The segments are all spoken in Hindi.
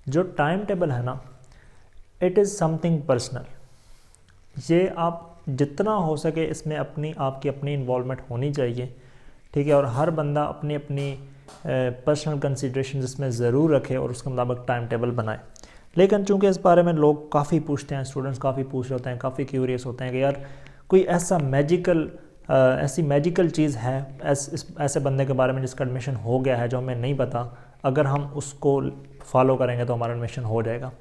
जो टाइम टेबल है ना, इट इज़ समथिंग पर्सनल। ये आप जितना हो सके इसमें आपकी अपनी इन्वॉल्वमेंट होनी चाहिए, ठीक है। और हर बंदा अपनी अपनी पर्सनल कंसिड्रेशन इसमें ज़रूर रखे और उसके मुताबिक टाइम टेबल बनाए। लेकिन चूंकि इस बारे में लोग काफ़ी पूछते हैं, स्टूडेंट्स काफ़ी पूछ रहे होते हैं, काफ़ी क्यूरियस होते हैं कि यार कोई ऐसी मैजिकल चीज़ है ऐसे बंदे के बारे में जिसका एडमिशन हो गया है जो हमें नहीं पता, अगर हम उसको फॉलो करेंगे तो हमारा एडमिशन हो जाएगा।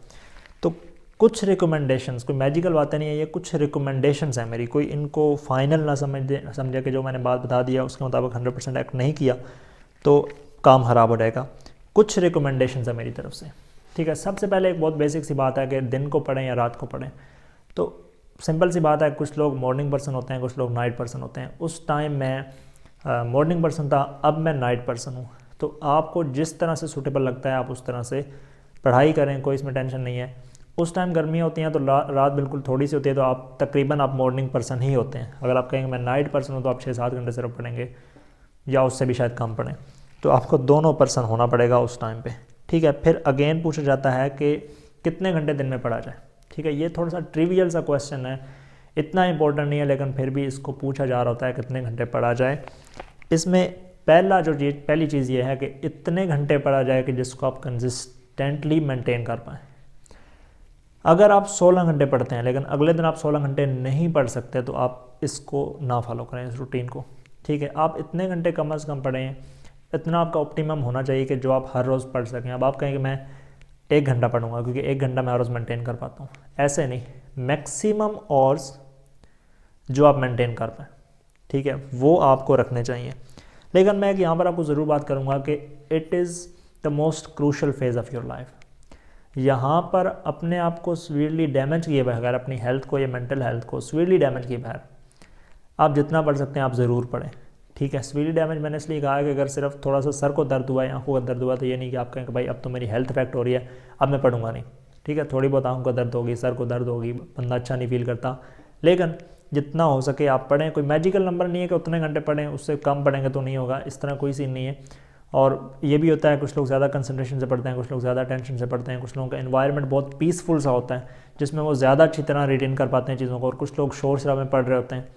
तो कुछ रिकमेंडेशंस, कोई मैजिकल बातें नहीं है ये, कुछ रिकमेंडेशंस हैं मेरी, कोई इनको फाइनल ना समझे कि जो मैंने बात बता दिया उसके मुताबिक 100% एक्ट नहीं किया तो काम ख़राब हो जाएगा। कुछ रिकमेंडेशंस है मेरी तरफ से, ठीक है। सबसे पहले एक बहुत बेसिक सी बात है कि दिन को पढ़ें या रात को पढ़ें। तो सिंपल सी बात है, कुछ लोग मॉर्निंग पर्सन होते हैं, कुछ लोग नाइट पर्सन होते हैं। उस टाइम मैं मॉर्निंग पर्सन था, अब मैं नाइट पर्सन हूँ। तो आपको जिस तरह से सूटेबल लगता है आप उस तरह से पढ़ाई करें, कोई इसमें टेंशन नहीं है। उस टाइम गर्मियाँ होती हैं तो रात बिल्कुल थोड़ी सी होती है, तो आप तकरीबन आप मॉर्निंग पर्सन ही होते हैं। अगर आप कहेंगे मैं नाइट पर्सन हूँ तो आप 6-7 घंटे सिर्फ पढ़ेंगे या उससे भी शायद कम पढ़ें। तो आपको दोनों पर्सन होना पड़ेगा उस टाइम पे, ठीक है। फिर अगेन पूछा जाता है कि कितने घंटे दिन में पढ़ा जाए, ठीक है। ये थोड़ा सा ट्रिवियल सा क्वेश्चन है, इतना इंपॉर्टेंट नहीं है, लेकिन फिर भी इसको पूछा जा रहा होता है कितने घंटे पढ़ा जाए। इसमें पहली चीज़ ये है कि इतने घंटे पढ़ा जाए कि जिसको आप कंसिस्टेंटली मेंटेन कर पाएँ। अगर आप 16 घंटे पढ़ते हैं लेकिन अगले दिन आप 16 घंटे नहीं पढ़ सकते तो आप इसको ना फॉलो करें, इस रूटीन को, ठीक है। आप इतने घंटे कम अज़ कम पढ़ें, इतना आपका ऑप्टिमम होना चाहिए कि जो आप हर रोज़ पढ़ सकें। अब आप कहेंगे मैं 1 घंटा पढ़ूंगा क्योंकि 1 घंटा मैं हर रोज़ मेंटेन कर पाता हूँ, ऐसे नहीं। मैक्सिमम आवर्स जो आप मेंटेन कर पाएँ, ठीक है, वो आपको रखने चाहिए। लेकिन मैं यहाँ पर आपको ज़रूर बात करूँगा कि it is the most crucial phase of your life. यहाँ पर अपने आप को सीवियरली डैमेज किए बगैर, अपनी हेल्थ को या मेंटल हेल्थ को सीवियरली डैमेज किए बगैर आप जितना पढ़ सकते हैं आप ज़रूर पढ़ें, ठीक है। सीवियरली डैमेज मैंने इसलिए कहा कि अगर सिर्फ थोड़ा सा सर को दर्द हुआ या आंखों का दर्द हुआ तो ये नहीं कि आप कहें कि भाई अब तो मेरी हेल्थ इफेक्ट हो रही है अब मैं पढ़ूंगा नहीं, ठीक है। थोड़ी बहुत आंखों का दर्द होगी, सर को दर्द होगी, बंदा अच्छा नहीं फील करता, लेकिन जितना हो सके आप पढ़ें। कोई मैजिकल नंबर नहीं है कि उतने घंटे पढ़ें, उससे कम पढ़ेंगे तो नहीं होगा, इस तरह कोई सीन नहीं है। और ये भी होता है कुछ लोग ज़्यादा कंसंट्रेशन से पढ़ते हैं, कुछ लोग ज़्यादा टेंशन से पढ़ते हैं, कुछ लोगों का एनवायरनमेंट बहुत पीसफुल सा होता है जिसमें वो ज़्यादा अच्छी तरह रिटेन कर पाते हैं चीज़ों को, और कुछ लोग शोर शराबे में पढ़ रहे होते हैं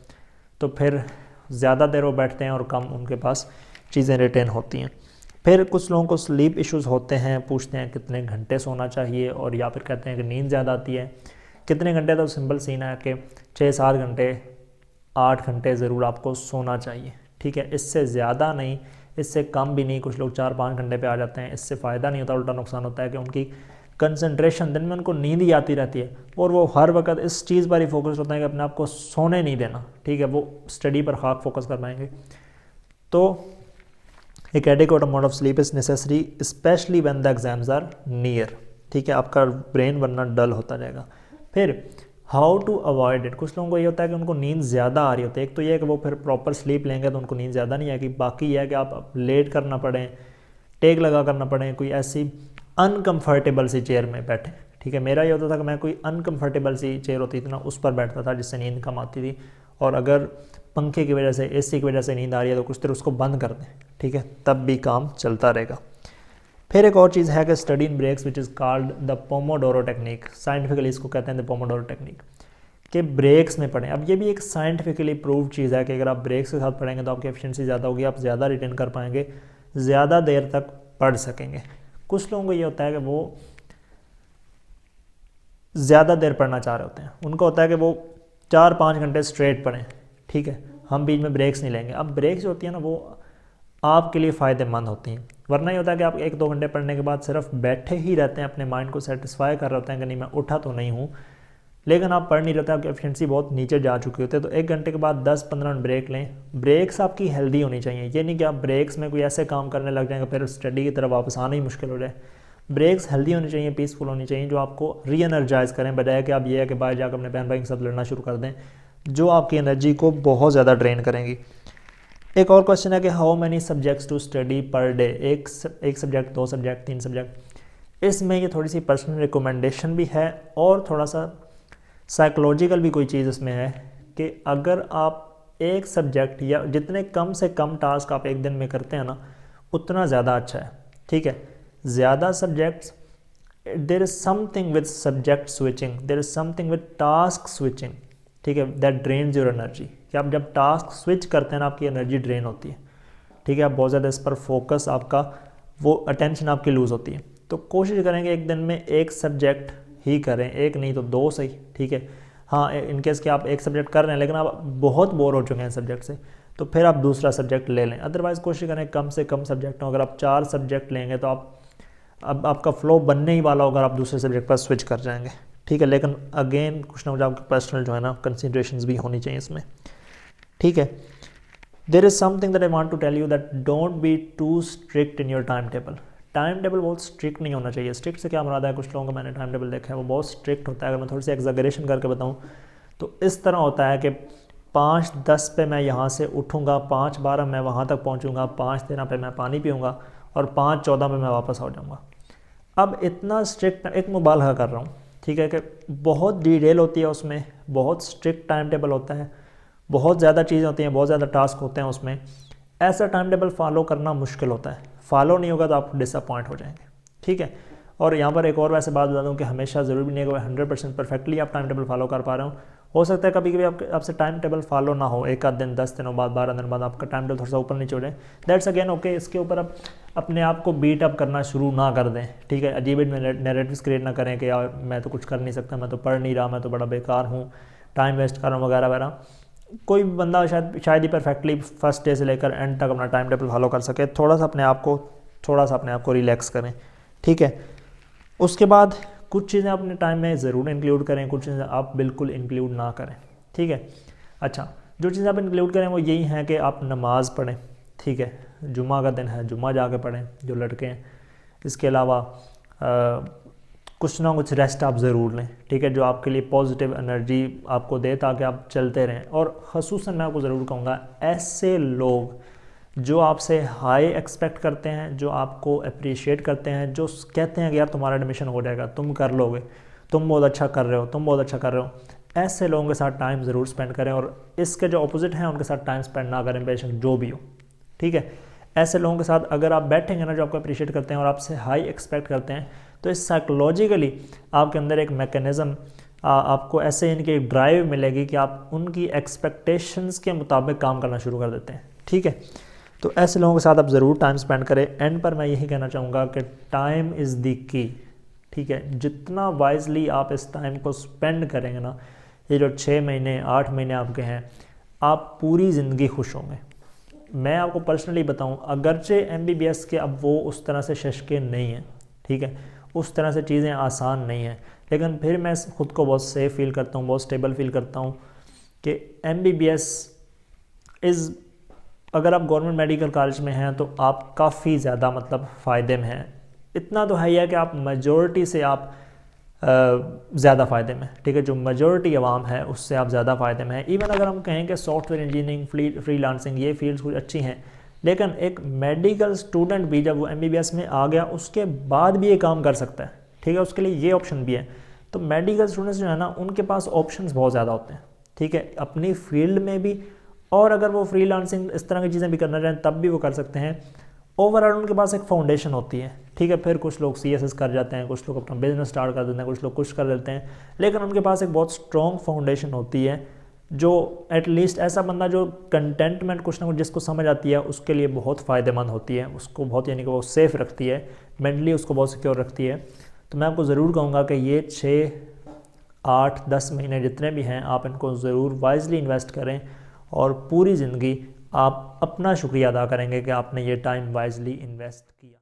तो फिर ज़्यादा देर वो बैठते हैं और कम उनके पास चीज़ें रिटेन होती हैं। फिर कुछ लोगों को स्लीप इश्यूज़ होते हैं, पूछते हैं कितने घंटे सोना चाहिए, और या फिर कहते हैं कि नींद ज़्यादा आती है। कितने घंटे, तो सिंपल सीन है कि 6-7 घंटे 8 घंटे ज़रूर आपको सोना चाहिए, ठीक है। इससे ज़्यादा नहीं, इससे कम भी नहीं। कुछ लोग 4-5 घंटे पे आ जाते हैं, इससे फ़ायदा नहीं होता, उल्टा नुकसान होता है कि उनकी कंसंट्रेशन, दिन में उनको नींद ही आती रहती है और वो हर वक्त इस चीज़ पर ही फोकस होता है कि अपने आप को सोने नहीं देना, ठीक है। वो स्टडी पर खाक फोकस कर पाएंगे। तो एक adequate amount of sleep is necessary especially when the exams are near, ठीक है। आपका ब्रेन वरना डल होता जाएगा। फिर हाउ टू अवॉइड इट, कुछ लोगों को ये होता है कि उनको नींद ज़्यादा आ रही होती है। एक तो ये है कि वो फिर प्रॉपर स्लीप लेंगे तो उनको नींद ज़्यादा नहीं आएगी, बाकी ये है कि आप लेट करना पड़े, टेक लगा करना पड़े, कोई ऐसी अनकम्फर्टेबल सी चेयर में बैठे, ठीक है। मेरा ये होता था कि मैं कोई अनकम्फर्टेबल सी चेयर होती थी ना उस पर बैठता था जिससे नींद कम आती थी, और अगर पंखे की वजह से, एसी की वजह से नींद आ रही है तो कुछ देर उसको बंद कर दें, ठीक है, तब भी काम चलता रहेगा। फिर एक और चीज़ है कि study in breaks which is called the pomodoro technique, scientifically इसको कहते हैं द पोमोडोरो टेक्निक, कि ब्रेक्स में पढ़ें। अब ये भी एक साइंटिफिकली प्रूव्ड चीज़ है कि अगर आप ब्रेक्स के साथ पढ़ेंगे तो आपकी एफिशिएंसी ज़्यादा होगी, आप ज़्यादा रिटेन कर पाएंगे, ज़्यादा देर तक पढ़ सकेंगे। कुछ लोगों को ये होता है कि वो ज़्यादा देर पढ़ना चाह रहे होते हैं, उनको होता है कि वो 4-5 घंटे स्ट्रेट पढ़ें, ठीक है, हम बीच में ब्रेक्स नहीं लेंगे। अब ब्रेक्स होती है ना वो आपके लिए फ़ायदेमंद होती हैं, वरना ये होता है कि आप 1-2 घंटे पढ़ने के बाद सिर्फ बैठे ही रहते हैं, अपने माइंड को सेटिस्फाई कर रहे होते हैं कि नहीं मैं उठा तो नहीं हूँ, लेकिन आप पढ़ नहीं रहते, आपकी एफिशिएंसी बहुत नीचे जा चुकी होती है। तो 1 घंटे के बाद 10-15 मिनट ब्रेक लें। ब्रेक्स आपकी हेल्दी होनी चाहिए, ये नहीं कि आप ब्रेक्स में कोई ऐसे काम करने लग जाएंगे फिर स्टडी की तरफ वापस आना ही मुश्किल हो जाए। ब्रेक्स हेल्दी होनी चाहिए, पीसफुल होनी चाहिए, जो आपको री एनर्जाइज करें, बजाय कि आप ये है कि बाहर जाकर अपने बहन भाई के साथ लड़ना शुरू कर दें, जो आपकी एनर्जी को बहुत ज़्यादा ड्रेन करेंगी। एक और क्वेश्चन है कि how many subjects to study per day, एक सब्जेक्ट, 2 सब्जेक्ट, 3 सब्जेक्ट। इसमें ये थोड़ी सी पर्सनल रिकमेंडेशन भी है और थोड़ा सा साइकोलॉजिकल भी कोई चीज़ इसमें है कि अगर आप एक सब्जेक्ट या जितने कम से कम टास्क आप एक दिन में करते हैं ना उतना ज़्यादा अच्छा है, ठीक है। ज़्यादा subjects there is something with subject switching, there is something with task switching, ठीक है, दैट ड्रेन्स योर एनर्जी, कि आप जब टास्क स्विच करते हैं ना आपकी एनर्जी ड्रेन होती है, ठीक है, आप बहुत ज़्यादा इस पर फोकस, आपका वो अटेंशन आपकी लूज़ होती है। तो कोशिश करेंगे एक दिन में एक सब्जेक्ट ही करें, एक नहीं तो दो सही, ठीक है। हाँ, इनकेस कि आप एक सब्जेक्ट कर रहे हैं लेकिन आप बहुत बोर हो चुके हैं सब्जेक्ट से, तो फिर आप दूसरा सब्जेक्ट ले लें। अदरवाइज़ कोशिश करें कम से कम सब्जेक्ट हो। अगर आप 4 सब्जेक्ट लेंगे तो आप अब आपका फ्लो बनने ही वाला होगा, आप दूसरे सब्जेक्ट पर स्विच कर जाएंगे, ठीक है। लेकिन अगेन कुछ ना कुछ आपकी पर्सनल जो है ना कंसिडरेशंस भी होनी चाहिए इसमें, ठीक है। There is something that I want to tell you, that don't be too strict in your time table. Time table बहुत स्ट्रिक्ट नहीं होना चाहिए। स्ट्रिक्ट से क्या मुराद है, कुछ लोगों का मैंने टाइम टेबल देखा है वो बहुत स्ट्रिक्ट होता है। अगर मैं थोड़ी सी एग्जैगरेशन करके बताऊँ तो इस तरह होता है कि 5:10 पे मैं यहाँ से उठूँगा, 5:12 मैं वहाँ तक पहुँचूँगा, 5:13 पे मैं पानी पीऊँगा और 5:14 पे मैं वापस आ जाऊँगा। अब इतना स्ट्रिक्ट, एक मुबालगा कर रहा हूँ, ठीक है, कि बहुत डिटेल होती है उसमें, बहुत स्ट्रिक्ट टाइम टेबल होता है, बहुत ज़्यादा चीज़ें होती हैं, बहुत ज़्यादा टास्क होते हैं उसमें। ऐसा टाइम टेबल फॉलो करना मुश्किल होता है, फॉलो नहीं होगा तो आप डिसअपॉइंट हो जाएंगे, ठीक है। और यहाँ पर एक और वैसे बात बता दूँ कि हमेशा ज़रूरी नहीं है कि 100% परफेक्टली आप टाइम टेबल फॉलो कर पा रहे हो सकता है कभी कभी आपसे टाइम टेबल फॉलो ना हो, एक आध दिन, 10 दिनों बाद, 12 दिन बाद आपका टाइम टेबल थोड़ा सा ऊपर नीचे हो जाए, दैट्स अगेन ओके। इसके ऊपर आप अपने आप को बीट अप करना शुरू ना कर दें, ठीक है। अजीब नैरेटिव्स क्रिएट ना करें कि यार मैं तो कुछ कर नहीं सकता, मैं तो पढ़ नहीं रहा, मैं तो बड़ा बेकार हूँ, टाइम वेस्ट कर रहा हूँ वगैरह वगैरह। कोई भी बंदा शायद ही परफेक्टली फर्स्ट डे से लेकर एंड तक अपना टाइम टेबल फॉलो कर सके। थोड़ा सा अपने आप को रिलैक्स करें, ठीक है। उसके बाद कुछ चीज़ें अपने टाइम में ज़रूर इंक्लूड करें, कुछ चीज़ें आप बिल्कुल इंक्लूड ना करें, ठीक है। अच्छा, जो चीज़ें आप इंक्लूड करें वो यही हैं कि आप नमाज़ पढ़ें, ठीक है, जुम्मा का दिन है, जुम्मा जाके पढ़ें जो लड़के हैं। इसके अलावा कुछ ना कुछ रेस्ट आप ज़रूर लें, ठीक है, जो आपके लिए पॉजिटिव एनर्जी आपको दे ताकि आप चलते रहें। और ख़ुसूसन मैं आपको ज़रूर कहूँगा, ऐसे लोग जो आपसे हाई एक्सपेक्ट करते हैं, जो आपको अप्रिशिएट करते हैं, जो कहते हैं कि यार तुम्हारा एडमिशन हो जाएगा, तुम कर लोगे, तुम बहुत अच्छा कर रहे हो, तुम बहुत अच्छा कर रहे हो, ऐसे लोगों के साथ टाइम ज़रूर स्पेंड करें। और इसके जो अपोजिट हैं उनके साथ टाइम स्पेंड ना करें, बेशक जो भी हो, ठीक है। ऐसे लोगों के साथ अगर आप बैठेंगे ना जो आपको अप्रिशिएट करते हैं और आपसे हाई एक्सपेक्ट करते हैं, तो इस साइकोलॉजिकली आपके अंदर एक मैकेनिज़्म, आपको ऐसे इनकी ड्राइव मिलेगी कि आप उनकी एक्सपेक्टेशंस के मुताबिक काम करना शुरू कर देते हैं, ठीक है। तो ऐसे लोगों के साथ आप ज़रूर टाइम स्पेंड करें। एंड पर मैं यही कहना चाहूँगा कि टाइम इज़ द की, ठीक है। जितना वाइजली आप इस टाइम को स्पेंड करेंगे ना, ये जो 6 महीने 8 महीने आपके हैं, आप पूरी ज़िंदगी खुश होंगे। मैं आपको पर्सनली बताऊं, अगरचे MBBS के अब वो उस तरह से शशके नहीं हैं, ठीक है, उस तरह से चीज़ें आसान नहीं हैं, लेकिन फिर मैं ख़ुद को बहुत सेफ़ फील करता हूँ, बहुत स्टेबल फील करता हूँ कि MBBS इज़, अगर आप गवर्नमेंट मेडिकल कॉलेज में हैं तो आप काफ़ी ज़्यादा मतलब फ़ायदे में हैं। इतना तो है ही है कि आप मेजॉरिटी से आप ज़्यादा फ़ायदे में, ठीक है, जो मेजॉरिटी आवाम है उससे आप ज़्यादा फ़ायदे में हैं। इवन अगर हम कहें कि सॉफ्टवेयर इंजीनियरिंग, फ्रीलांसिंग, ये फील्ड्स कुछ अच्छी हैं, लेकिन एक मेडिकल स्टूडेंट भी जब वो MBBS में आ गया उसके बाद भी ये काम कर सकता है, ठीक है, उसके लिए ये ऑप्शन भी है। तो मेडिकल स्टूडेंट्स जो है ना उनके पास ऑप्शंस बहुत ज़्यादा होते हैं, ठीक है, अपनी फील्ड में भी, और अगर वो फ्रीलांसिंग इस तरह की चीज़ें भी करना चाहें तब भी वो कर सकते हैं। ओवरऑल उनके पास एक फाउंडेशन होती है, ठीक है। फिर कुछ लोग CSS कर जाते हैं, कुछ लोग अपना बिजनेस स्टार्ट कर देते हैं, कुछ लोग कुछ कर देते हैं, लेकिन उनके पास एक बहुत स्ट्रॉन्ग फाउंडेशन होती है जो एटलीस्ट ऐसा बंदा जो कंटेंटमेंट कुछ ना कुछ जिसको समझ आती है उसके लिए बहुत फ़ायदेमंद होती है, उसको बहुत, यानी कि वो सेफ़ रखती है, मेंटली उसको बहुत सिक्योर रखती है। तो मैं आपको ज़रूर कहूँगा कि ये 6, 8, 10 महीने जितने भी हैं आप इनको ज़रूर वाइजली इन्वेस्ट करें और पूरी ज़िंदगी आप अपना शुक्रिया अदा करेंगे कि आपने ये टाइम वाइजली इन्वेस्ट किया।